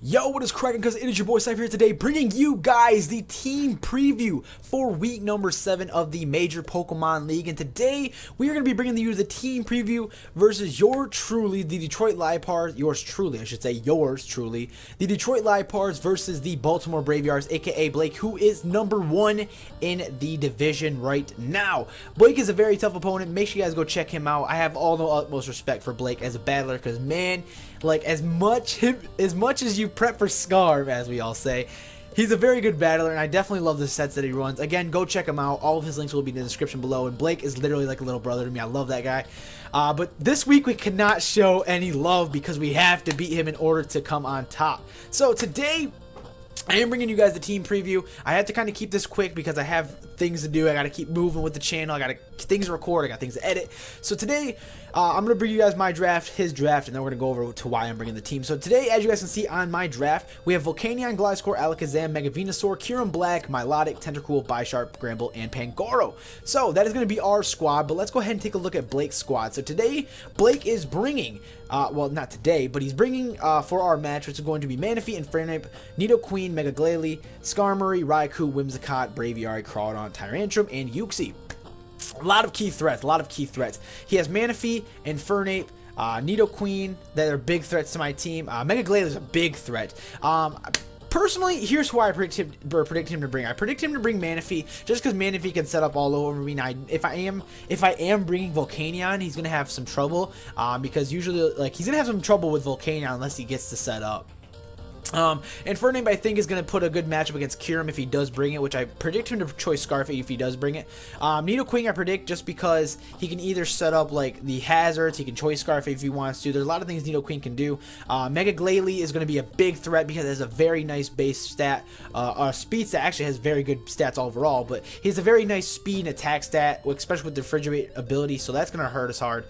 Yo, what is cracking? Cause it is your boy Cypher here today, bringing you guys the team preview for week number 7 of the Major Pokemon League. And today we are going to be bringing you the team preview versus yours truly, the Detroit Liepards. Yours truly, the Detroit Liepards versus the Baltimore Braviaries, aka Blake, who is number 1 in the division right now. Blake is a very tough opponent. Make sure you guys go check him out. I have all the utmost respect for Blake as a battler, because man, like as much as you prep for Scarf, as we all say, he's a very good battler, and I definitely love the sets that he runs. Again, go check him out. All of his links will be in the description below, and Blake is literally like a little brother to me. I love that guy. But this week we cannot show any love because we have to beat him in order to come on top. So today I am bringing you guys the team preview. I have to kind of keep this quick because I have things to do. I got to keep moving with the channel. I got things to record. I got things to edit. So today, I'm going to bring you guys my draft, his draft, and then we're going to go over to why I'm bringing the team. So today, as you guys can see on my draft, we have Volcanion, Gliscor, Alakazam, Mega Venusaur, Kyurem Black, Milotic, Tentacool, Bisharp, Gramble, and Pangoro. So that is going to be our squad, but let's go ahead and take a look at Blake's squad. So today, Blake is bringing, well, not today, but he's bringing for our match, which is going to be Manaphy, Infernape, Nidoqueen, Mega Glalie, Skarmory, Raikou, Whimsicott, Braviary, Crawdon, Tyrantrum, and Uxie. A lot of key threats. He has Manaphy, Infernape, Nidoqueen that are big threats to my team. Mega Glalie is a big threat. Personally, here's who I predict him to bring. I predict him to bring Manaphy just because Manaphy can set up all over me. Now, if I am bringing Volcanion, he's gonna have some trouble because usually, like, he's gonna have some trouble with Volcanion unless he gets to set up. Infernape, I think, is going to put a good matchup against Kyurem if he does bring it, which I predict him to choice Scarf if he does bring it. Nidoqueen, I predict, just because he can either set up like the hazards, he can choice Scarf if he wants to. There's a lot of things Nidoqueen can do. Mega Glalie is going to be a big threat because it has a very nice base stat, speed stat. Actually has very good stats overall, but he has a very nice speed and attack stat, especially with the refrigerate ability, so that's going to hurt us hard.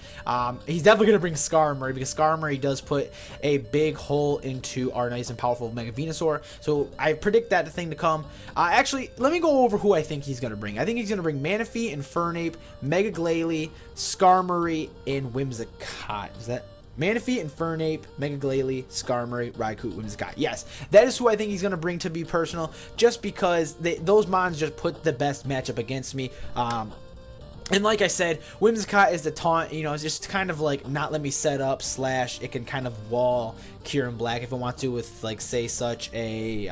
He's definitely going to bring Skarmory because Skarmory does put a big hole into our nice and powerful Mega Venusaur, so I predict that thing to come. Actually, let me go over who I think he's going to bring. I think he's going to bring Manaphy, Infernape, Mega Glalie, Skarmory, and Whimsicott. Is that Manaphy, Infernape, Mega Glalie, Skarmory, Raikou, Whimsicott? Yes, that is who I think he's going to bring, to be personal, just because those mons just put the best matchup against me. And like I said, Whimsicott is the taunt, you know, it's just kind of like not let me set up, / it can kind of wall Kyurem Black if it wants to with, like, say, such a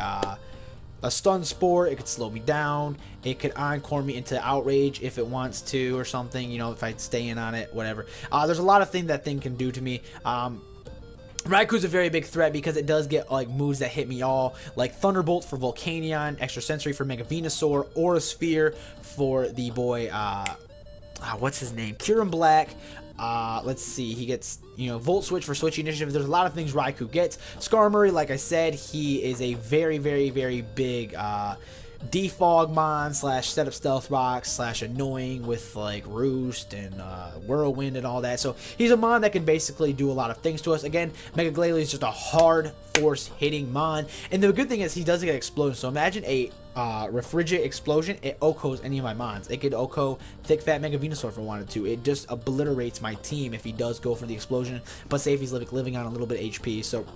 stun spore. It could slow me down. It could encore me into outrage if it wants to or something, you know, if I stay in on it, whatever. There's a lot of things that thing can do to me. Raikou's a very big threat because it does get like moves that hit me all, like Thunderbolt for Volcanion, Extra Sensory for Mega Venusaur, Aura Sphere for the boy, what's his name? Kyurem Black. Let's see. He gets, you know, Volt Switch for Switch Initiative. There's a lot of things Raikou gets. Skarmory, like I said, he is a very, very, very big defog mon / set up stealth rocks / annoying with like roost and whirlwind and all that. So he's a mon that can basically do a lot of things to us. Again, Mega Glalie is just a hard force hitting mon, and the good thing is he doesn't get explosion. So imagine a refrigerate explosion. It OHKOs any of my mons. It could OHKO thick fat Mega Venusaur if it wanted to. It just obliterates my team if he does go for the explosion, but say if he's living on a little bit of HP. So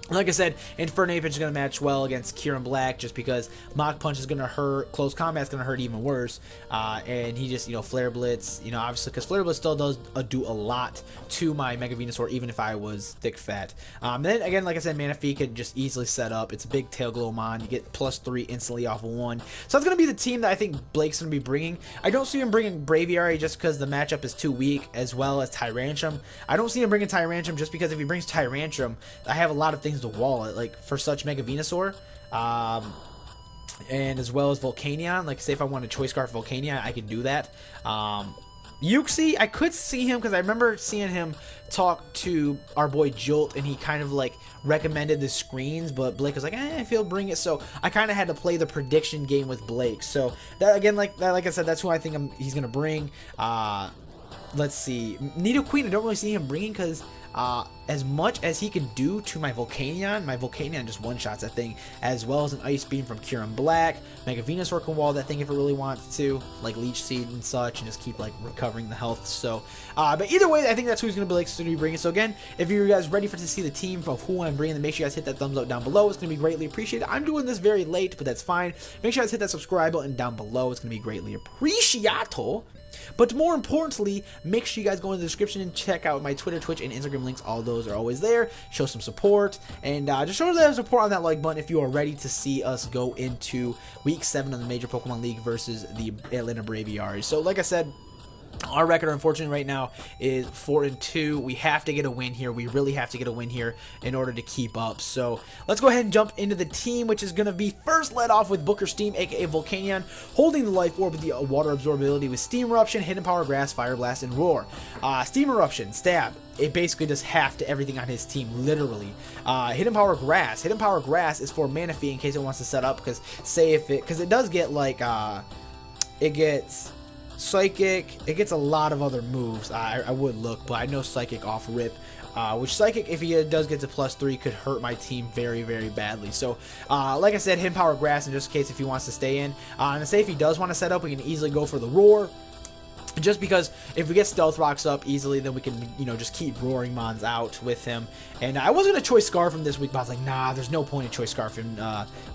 like I said, Infernape is going to match well against Kyurem Black just because Mach Punch is going to hurt, close combat is going to hurt even worse, and he just, you know, Flare Blitz, you know, obviously, because Flare Blitz still does do a lot to my Mega Venusaur even if I was thick fat. Then again, like I said, Manaphy could just easily set up. It's a big Tail Glow mon. You get +3 instantly off of 1. So that's going to be the team that I think Blake's going to be bringing. I don't see him bringing Braviary just because the matchup is too weak, as well as Tyrantrum. I don't see him bringing Tyrantrum just because if he brings Tyrantrum, I have a lot of things to wall it, like for such Mega Venusaur, and as well as Volcanion. Like, say if I want to choice scarf Volcanion, I can do that. Uxie, I could see him because I remember seeing him talk to our boy Jolt, and he kind of like recommended the screens, but Blake was like, I feel bring it. So I kind of had to play the prediction game with Blake. So that, again, like I said, that's who I think he's gonna bring. Let's see, Nidoqueen, I don't really see him bringing because as much as he can do to my Volcanion just one-shots that thing, as well as an Ice Beam from Kyurem Black. Mega Venusaur can wall that thing if it really wants to, like Leech Seed and such, and just keep like recovering the health. So, but either way, I think that's who he's going to be bringing. So again, if you guys ready to see the team of who I'm bringing, then make sure you guys hit that thumbs up down below. It's going to be greatly appreciated. I'm doing this very late, but that's fine. Make sure you guys hit that subscribe button down below. It's going to be greatly appreciated. But more importantly, make sure you guys go in the description and check out my Twitter, Twitch, and Instagram links. All those are always there. Show some support, and just show that support on that like button if you are ready to see us go into Week 7 of the Major Pokemon League versus the Atlanta Braviaries. So like I said, our record, unfortunately, right now is 4-2. We have to get a win here. We really have to get a win here in order to keep up. So let's go ahead and jump into the team, which is going to be first led off with Booker Steam, aka Volcanion, holding the Life Orb with the water absorbability with Steam Eruption, Hidden Power, Grass, Fire Blast, and Roar. Steam Eruption, Stab. It basically does half to everything on his team, literally. Hidden Power Grass. Hidden Power Grass is for Manaphy in case it wants to set up, because say if it, because it does get like, it gets Psychic, it gets a lot of other moves. I would look, but I know Psychic off rip, which Psychic, if he does get to +3, could hurt my team very, very badly. So, like I said, Hidden Power Grass in just in case if he wants to stay in. And say if he does want to set up, we can easily go for the Roar. Just because if we get Stealth Rocks up easily, then we can, you know, just keep Roaring Mons out with him. And I was going to choice Scarf him this week, but I was like, nah, there's no point in choice Scarf him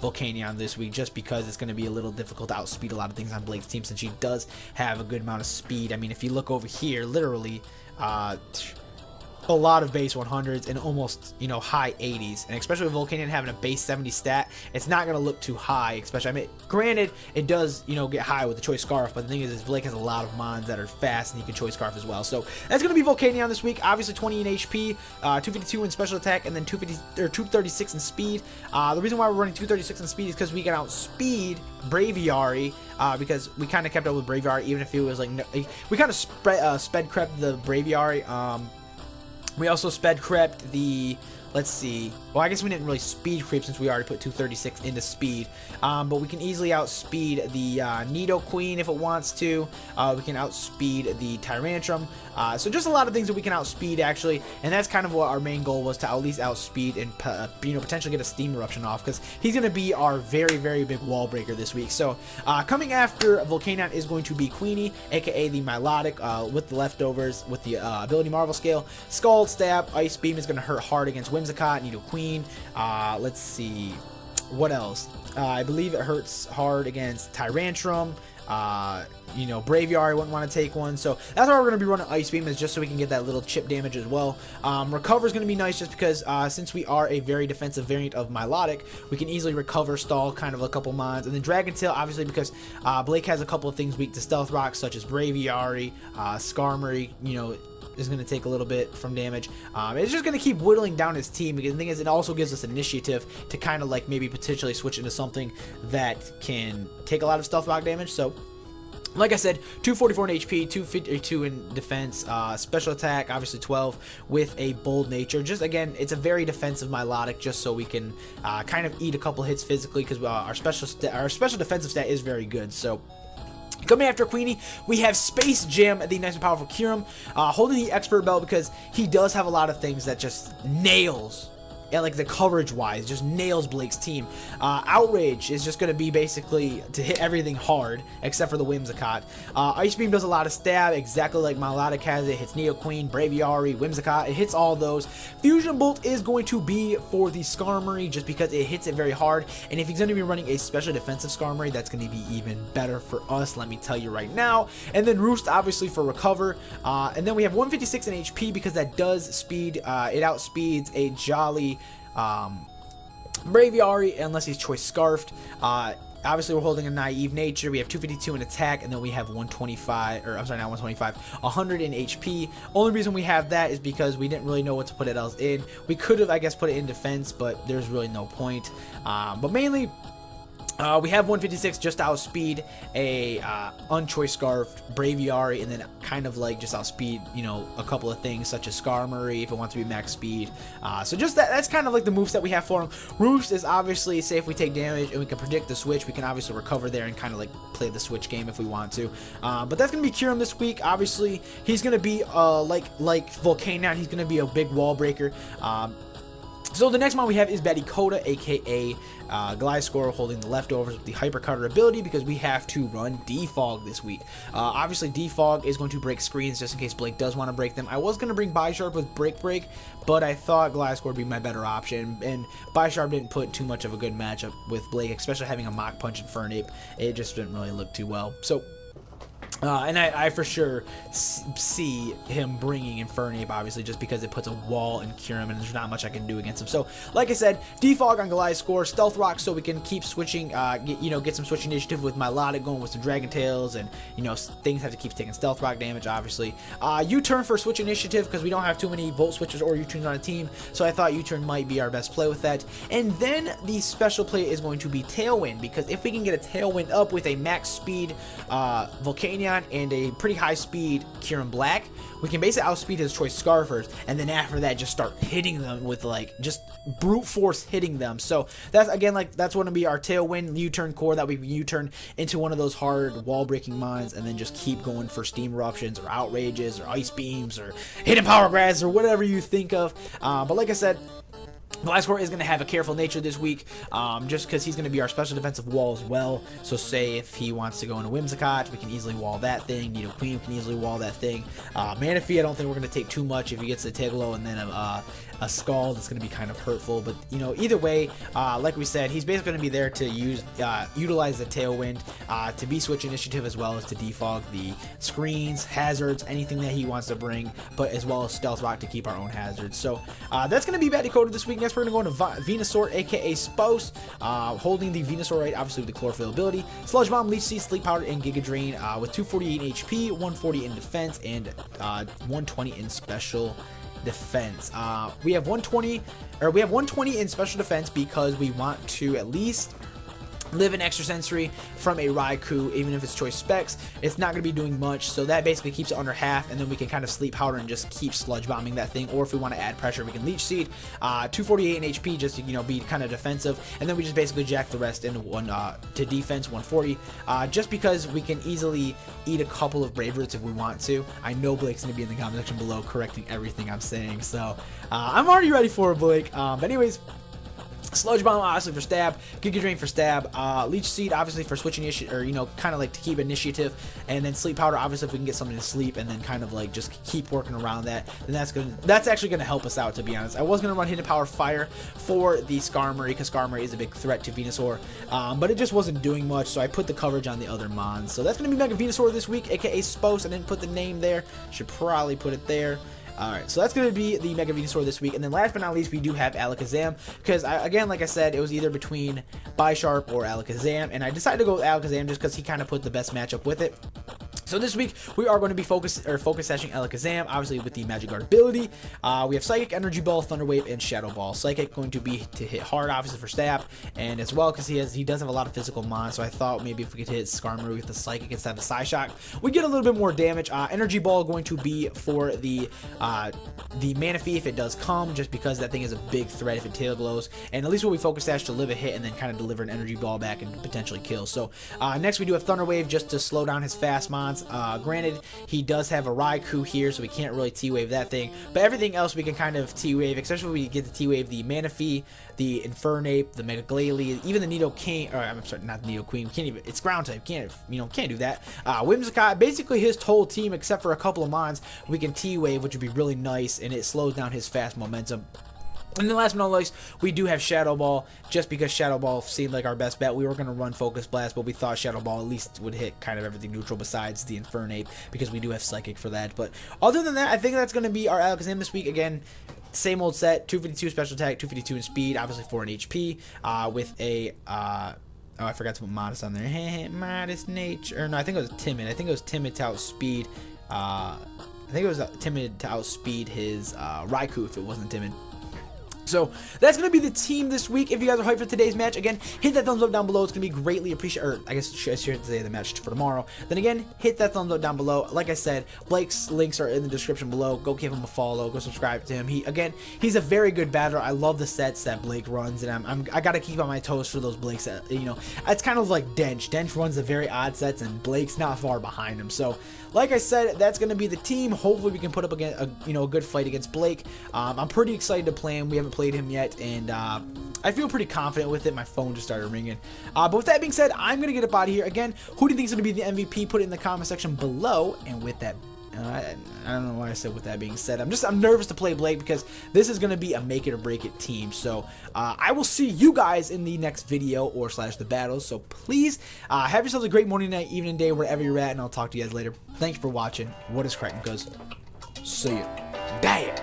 Volcanion this week, just because it's going to be a little difficult to outspeed a lot of things on Blake's team, since she does have a good amount of speed. I mean, if you look over here, literally, a lot of base 100s and almost, you know, high 80s, and especially with Volcanion having a base 70 stat, it's not going to look too high, especially, I mean, granted, it does, you know, get high with the choice Scarf, but the thing is Blake has a lot of mons that are fast, and he can choice Scarf as well. So that's going to be Volcanion this week. Obviously 20 in HP, 252 in special attack, and then 236 in speed. The reason why we're running 236 in speed is because we can outspeed Braviary, because we kind of kept up with Braviary, even if it was like, we kind of sped crept the Braviary. We also sped crept the, let's see, well, I guess we didn't really speed creep since we already put 236 into speed, but we can easily outspeed the Nidoqueen if it wants to. We can outspeed the Tyrantrum, so just a lot of things that we can outspeed, actually, and that's kind of what our main goal was, to at least outspeed and, you know, potentially get a Steam Eruption off, because he's going to be our very, very big wall breaker this week. So coming after Volcanion is going to be Queenie, aka the Milotic, with the leftovers, with the ability Marvel Scale. Scald, Stab, Ice Beam is going to hurt hard against Whimsicott, Nidoqueen. Let's see, what else? I believe it hurts hard against Tyrantrum. You know, Braviary wouldn't want to take one, so that's why we're going to be running Ice Beam, is just so we can get that little chip damage as well. Recover is going to be nice, just because since we are a very defensive variant of Milotic, we can easily recover, stall kind of a couple mons, and then Dragon Tail, obviously, because Blake has a couple of things weak to Stealth Rock, such as Braviary, Skarmory, you know, is going to take a little bit from damage. It's just going to keep whittling down his team, because the thing is, it also gives us initiative to kind of like maybe potentially switch into something that can take a lot of Stealth Rock damage. So like I said, 244 in HP, 252 in defense, special attack, obviously 12, with a bold nature. Just, again, it's a very defensive Milotic, just so we can kind of eat a couple hits physically, because our special defensive stat is very good. So coming after Queenie, we have Space Jam, the nice and powerful Kyurem, holding the Expert Belt, because he does have a lot of things that just nails, and like the coverage wise, just nails Blake's team. Outrage is just going to be basically to hit everything hard except for the Whimsicott. Ice Beam does a lot of stab, exactly like Milotic has. It hits Nidoqueen, Braviary, Whimsicott. It hits all those. Fusion Bolt is going to be for the Skarmory, just because it hits it very hard, and if he's going to be running a special defensive Skarmory, that's going to be even better for us, let me tell you right now. And then Roost, obviously, for recover. And then we have 156 in HP, because that does speed, it outspeeds a Jolly Braviary, unless he's choice Scarfed. Obviously, we're holding a Naive Nature. We have 252 in attack, and then we have 125, or I'm sorry, not 125, 100 in HP. Only reason we have that is because we didn't really know what to put it else in. We could have, I guess, put it in defense, but there's really no point. But mainly, We have 156 just to outspeed a unchoice scarfed Braviary, and then kind of like just outspeed, you know, a couple of things such as Skarmory if it wants to be max speed. So just that's kind of like the moves that we have for him. Roost is obviously, say if we take damage and we can predict the switch, we can obviously recover there and kind of like play the switch game if we want to. But that's going to be Kyurem this week. Obviously, he's going to be like Volcanion, he's going to be a big wall breaker. So the next one we have is Battycoda, aka Gliscor, holding the leftovers with the Hyper Cutter ability because we have to run Defog this week. Obviously, Defog is going to break screens just in case Blake does want to break them. I was going to bring Bisharp with Break, but I thought Gliscor would be my better option, and Bisharp didn't put too much of a good matchup with Blake, especially having a Mach Punch and Fernape. It just didn't really look too well. So and I for sure see him bringing Infernape, obviously, just because it puts a wall in Kyurem, and there's not much I can do against him. So, like I said, Defog on Gliscor, Stealth Rock, so we can keep switching, get some switch initiative with Milotic going with some Dragon Tails, and, you know, things have to keep taking Stealth Rock damage, obviously. U-Turn for switch initiative, because we don't have too many Volt Switches or U-Turns on a team, so I thought U-Turn might be our best play with that. And then the special play is going to be Tailwind, because if we can get a Tailwind up with a max speed Volcanion and a pretty high speed Kyurem Black, we can basically outspeed his choice Scarfers, and then after that just start hitting them with like just brute force hitting them. So that's again that's going to be our Tailwind U-Turn core that we can U-turn into one of those hard wall breaking mines, and then just keep going for Steam Eruptions or Outrages or Ice Beams or Hidden Power Grabs or whatever you think of. But like I said, Gliscor is going to have a careful nature this week, just because he's going to be our special defensive wall as well. So say if he wants to go into Whimsicott, we can easily wall that thing. Nidoqueen can easily wall that thing. Manaphy, I don't think we're going to take too much. If he gets a Tiglo and then a Scald, it's going to be kind of hurtful. But, you know, either way, like we said, he's basically going to be there to utilize the Tailwind to be switch initiative, as well as to defog the screens, hazards, anything that he wants to bring, but as well as Stealth Rock to keep our own hazards. So that's going to be Battycoda this week. Next, we're going to go into Venusaur, aka Spouse, holding the Venusaur right, obviously with the Chlorophyll ability. Sludge Bomb, Leech Seed, Sleep Powder, and Giga Drain with 248 in HP, 140 in defense, and 120 in special defense. We have 120 in special defense because we want to at least live an extra sensory from a Raikou, even if it's choice specs. It's not going to be doing much, so that basically keeps it under half, and then we can kind of sleep powder and just keep sludge bombing that thing. Or if we want to add pressure, we can leech seed, 248 in HP just to, you know, be kind of defensive, and then we just basically jack the rest into one to defense 140, just because we can easily eat a couple of Brave Roots if we want to. I know Blake's going to be in the comment section below correcting everything I'm saying, so I'm already ready for it, Blake. But anyways, Sludge Bomb obviously for stab, Giga Drain for stab, Leech Seed obviously for switching initiative, or, you know, kind of like to keep initiative, and then Sleep Powder obviously if we can get something to sleep, and then kind of like just keep working around that, then that's actually gonna help us out, to be honest. I was gonna run Hidden Power Fire for the Skarmory because Skarmory is a big threat to Venusaur, but it just wasn't doing much, so I put the coverage on the other Mons. So that's gonna be Mega Venusaur this week, aka Spose. I didn't put the name there, should probably put it there. Alright, so that's going to be the Mega Venusaur this week. And then last but not least, we do have Alakazam. Because, again, like I said, it was either between Bisharp or Alakazam. And I decided to go with Alakazam just because he kind of put the best matchup with it. So this week, we are going to be focus sashing Alakazam, obviously with the Magic Guard ability. We have Psychic, Energy Ball, Thunder Wave, and Shadow Ball. Psychic going to be to hit hard, obviously, for stab. And as well, because he does have a lot of physical mons. So I thought maybe if we could hit Skarmory with the Psychic instead of the Psyshock, we get a little bit more damage. Energy Ball going to be for the Manaphy if it does come, just because that thing is a big threat if it tail glows. And at least we'll be focus sash to live a hit and then kind of deliver an Energy Ball back and potentially kill. So next we do have Thunder Wave just to slow down his fast mons. Granted, he does have a Raikou here, so we can't really T-Wave that thing. But everything else we can kind of T-Wave, especially when we get to T-Wave the Manaphy, the Infernape, the Mega Glalie, even the Nidoking, or I'm sorry, not the Nidoqueen. We can't even, it's ground type. Can't do that. Whimsicott, basically his whole team except for a couple of mons, we can T-Wave, which would be really nice, and it slows down his fast momentum. And then last but not least, we do have Shadow Ball, just because Shadow Ball seemed like our best bet. We were going to run Focus Blast, but we thought Shadow Ball at least would hit kind of everything neutral besides the Infernape, because we do have Psychic for that. But other than that, I think that's going to be our Alakazam this week. Again, same old set, 252 special attack, 252 in speed, obviously 4 in HP, with a... oh, I forgot to put Modest on there. Modest nature. Or no, I think it was Timid. I think it was Timid to outspeed... I think it was Timid to outspeed his Raikou if it wasn't Timid. So that's going to be the team this week. If you guys are hyped for today's match, again, hit that thumbs up down below. It's going to be greatly appreciated. Or I guess I should say the match for tomorrow. Then again, hit that thumbs up down below. Like I said, Blake's links are in the description below. Go give him a follow. Go subscribe to him. He's a very good battler. I love the sets that Blake runs, and I got to keep on my toes for those Blakes. It's kind of like Dench. Dench runs the very odd sets, and Blake's not far behind him. So, like I said, that's going to be the team. Hopefully, we can put up a good fight against Blake. I'm pretty excited to play him. We haven't played him yet, and I feel pretty confident with it. My phone just started ringing. But with that being said, I'm going to get up out of here. Again, who do you think is going to be the MVP? Put it in the comment section below. And with that, I don't know why I said with that being said. I'm nervous to play Blake because this is going to be a make it or break it team. So I will see you guys in the next video or / the battles. So please have yourselves a great morning, night, evening, day, wherever you're at, and I'll talk to you guys later. Thanks for watching. What is cracking? Cuz see you. Damn.